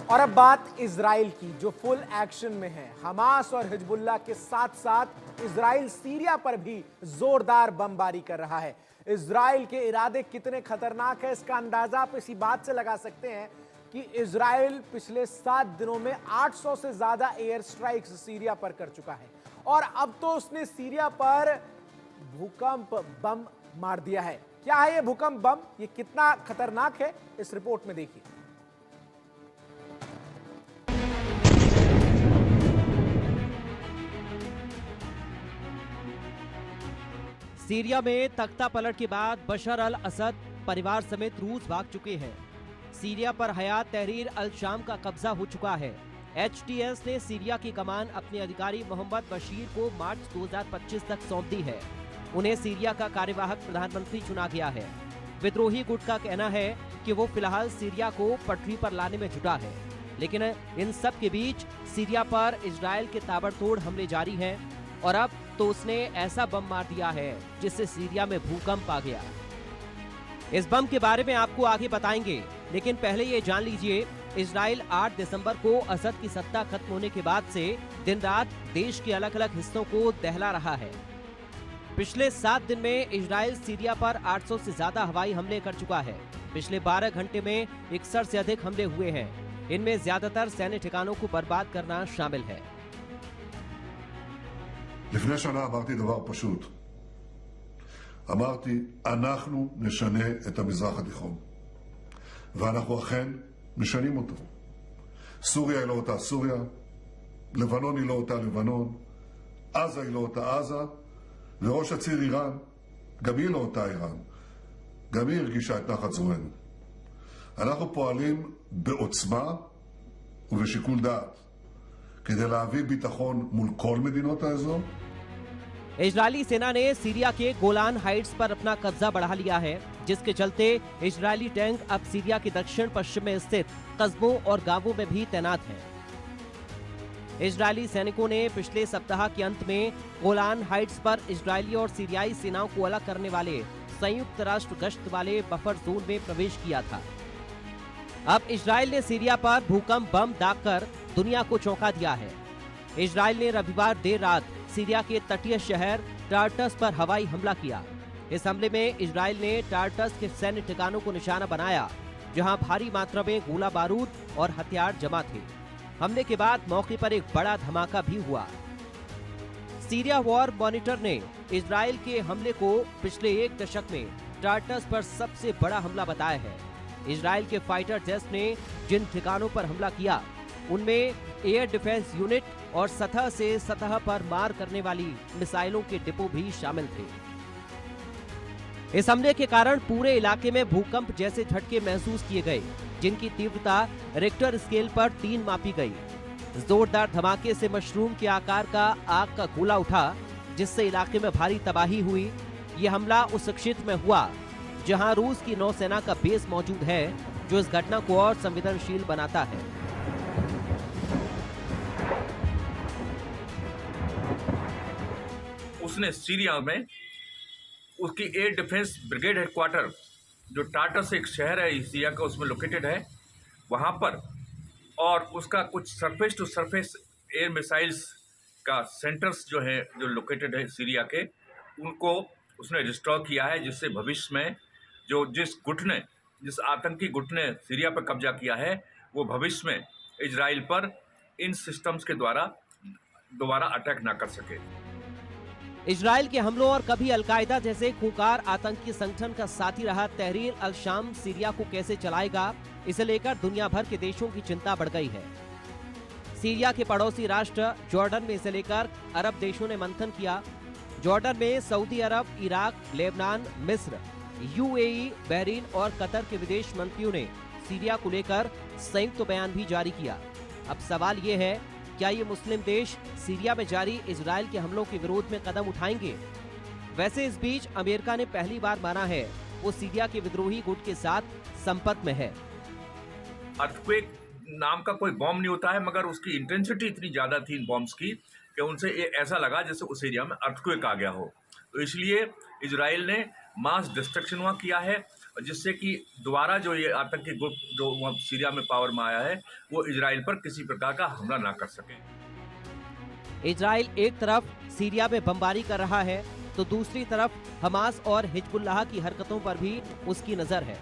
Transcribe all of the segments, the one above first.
और अब बात इजराइल की, जो फुल एक्शन में है। हमास और हिजबुल्लाह के साथ साथ इजराइल सीरिया पर भी जोरदार बमबारी कर रहा है। इजराइल के इरादे कितने खतरनाक है, इसका अंदाजा आप इसी बात से लगा सकते हैं कि इजराइल पिछले 7 दिनों में 800 से ज्यादा एयर स्ट्राइक्स सीरिया पर कर चुका है और अब तो उसने सीरिया पर भूकंप बम मार दिया है। क्या है ये भूकंप बम, ये कितना खतरनाक है, इस रिपोर्ट में देखिए। सीरिया में तख्ता पलट के बाद बशर अल असद परिवार समेत रूस भाग चुके हैं। सीरिया पर हयात तहरीर अल शाम का कब्जा हो चुका है। HTS ने सीरिया की कमान अपने अधिकारी मोहम्मद बशीर को मार्च 2025 तक सौंप दी है। उन्हें सीरिया का कार्यवाहक प्रधानमंत्री चुना गया है। विद्रोही गुट का कहना है कि वो फिलहाल सीरिया को पटरी पर लाने में जुटा है, लेकिन इन सब के बीच सीरिया पर इजराइल के ताबड़तोड़ हमले जारी हैं और अब तो उसने ऐसा बम मार दिया है जिससे सीरिया में भूकंप आ गया। इस बम के बारे में आपको आगे बताएंगे, लेकिन पहले ये जान लीजिए, इजराइल 8 दिसंबर को असद की सत्ता खत्म होने के बाद से दिन रात देश के अलग अलग हिस्सों को दहला रहा है। पिछले 7 दिन में इजराइल सीरिया पर 800 से ज्यादा हवाई हमले कर चुका है। पिछले 12 घंटे में 61 से अधिक हमले हुए हैं। इनमें ज्यादातर सैन्य ठिकानों को बर्बाद करना शामिल है। לפני שנה אמרתי דבר פשוט. אמרתי, אנחנו נשנה את המזרח התיכון. ואנחנו אכן משנים אותו. סוריה היא לא אותה סוריה, לבנון היא לא אותה לבנון, עזה היא לא אותה עזה, וראש הציר איראן, גם היא לא אותה איראן. גם היא הרגישה את נחת זרוענו. אנחנו פועלים בעוצמה ובשיקול דעת. כדי להביא ביטחון מול כל מדינות האזור. इजरायली सेना ने सीरिया के गोलान हाइट्स पर अपना कब्जा बढ़ा लिया है, जिसके चलते इजरायली टैंक अब सीरिया के दक्षिण पश्चिम में स्थित कस्बों और गांवों में भी तैनात हैं। इजरायली सैनिकों ने पिछले सप्ताह के अंत में गोलान हाइट्स पर इजरायली और सीरियाई सेनाओं को अलग करने वाले संयुक्त राष्ट्र गश्त वाले बफर जोन में प्रवेश किया था। अब इजरायल ने सीरिया पर भूकंप बम दागकर दुनिया को चौंका दिया है। इजरायल ने रविवार देर रात सीरिया के तटीय शहर टार्टस पर हवाई हमला किया। इस हमले में इजरायल ने टार्टस के सैन्य ठिकानों को निशाना बनाया, जहां भारी मात्रा में गोला बारूद और हथियार जमा थे। हमले के बाद मौके पर एक बड़ा धमाका भी हुआ। सीरिया वॉर मॉनिटर ने इजरायल के हमले को पिछले 1 दशक में टार्टस पर सबसे बड़ा हमला बताया है। इजरायल के फाइटर जेट्स ने जिन ठिकानों पर हमला किया, उनमें एयर डिफेंस यूनिट और सतह से सतह पर मार करने वाली मिसाइलों के डिपो भी शामिल थे। इस हमले के कारण पूरे इलाके में भूकंप जैसे झटके महसूस किए गए, जिनकी तीव्रता रिक्टर स्केल पर 3 मापी गई। जोरदार धमाके से मशरूम के आकार का आग का गोला उठा, जिससे इलाके में भारी तबाही हुई। यह हमला उस क्षेत्र में हुआ जहां रूस की नौसेना का बेस मौजूद है, जो इस घटना को और संवेदनशील बनाता है। उसने सीरिया में उसकी एयर डिफेंस ब्रिगेड हेडक्वार्टर, जो टार्टस एक शहर है सीरिया का, उसमें लोकेटेड है, वहाँ पर, और उसका कुछ surface to surface air missiles का सेंटर्स जो है, जो लोकेटेड है सीरिया के, उनको उसने डिस्ट्रॉय किया है, जिससे भविष्य में जिस आतंकी गुट ने सीरिया पर कब्जा किया है, वो भविष्य में इजराइल पर इन सिस्टम्स के द्वारा दोबारा अटैक ना कर सके। इजराइल के हमलों और कभी अलकायदा जैसे खूंखार आतंकी संगठन का साथी रहा तहरीर अल शाम सीरिया को कैसे चलाएगा, इसे लेकर दुनिया भर के देशों की चिंता बढ़ गई है। सीरिया के पड़ोसी राष्ट्र जॉर्डन में इसे लेकर अरब देशों ने मंथन किया। जॉर्डन में सऊदी अरब, इराक, लेबनान, मिस्र, UAE, बहरीन और कतर के विदेश मंत्रियों ने सीरिया को लेकर संयुक्त बयान भी जारी किया। अब सवाल ये है, क्या ये मुस्लिम देश सीरिया में जारी इजराइल के हमलों के विरोध में कदम उठाएंगे? वैसे इस बीच अमेरिका ने पहली बार माना है वो सीरिया के विद्रोही गुट के साथ संपर्क में है। अर्थक्वेक नाम का कोई बॉम्ब नहीं होता है, मगर उसकी इंटेंसिटी इतनी ज्यादा थी इन बॉम्ब्स की कि उनसे ये ऐसा लगा जैसे उस एरिया में अर्थक्वेक आ गया हो। तो इसलिए इजराइल ने मास डिस्ट्रक्शन वहाँ किया है, जिससे कि दोबारा जो ये आतंकी ग्रुप जो वहाँ सीरिया में पावर में आया है वो इजराइल पर किसी प्रकार का हमला ना कर सके। इजराइल एक तरफ सीरिया में बमबारी कर रहा है तो दूसरी तरफ हमास और हिजबुल्लाह की हरकतों पर भी उसकी नजर है।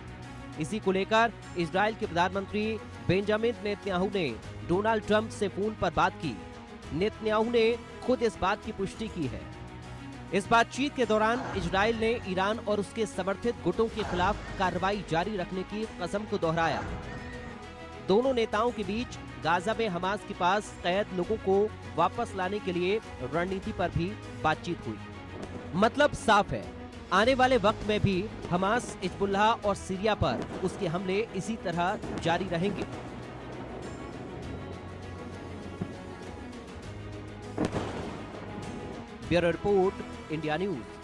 इसी को लेकर इजराइल के प्रधानमंत्री बेंजामिन नेतन्याहू ने डोनाल्ड ट्रंप से फोन पर बात की। नेतन्याहू ने खुद इस बात की पुष्टि की है। इस बातचीत के दौरान इजराइल ने ईरान और उसके समर्थित गुटों के खिलाफ कार्रवाई जारी रखने की कसम को दोहराया। दोनों नेताओं के बीच गाजा में हमास के पास कैद लोगों को वापस लाने के लिए रणनीति पर भी बातचीत हुई। मतलब साफ है, आने वाले वक्त में भी हमास, हिजबुल्लाह और सीरिया पर उसके हमले इसी तरह जारी रहेंगे। Bureau report, India news.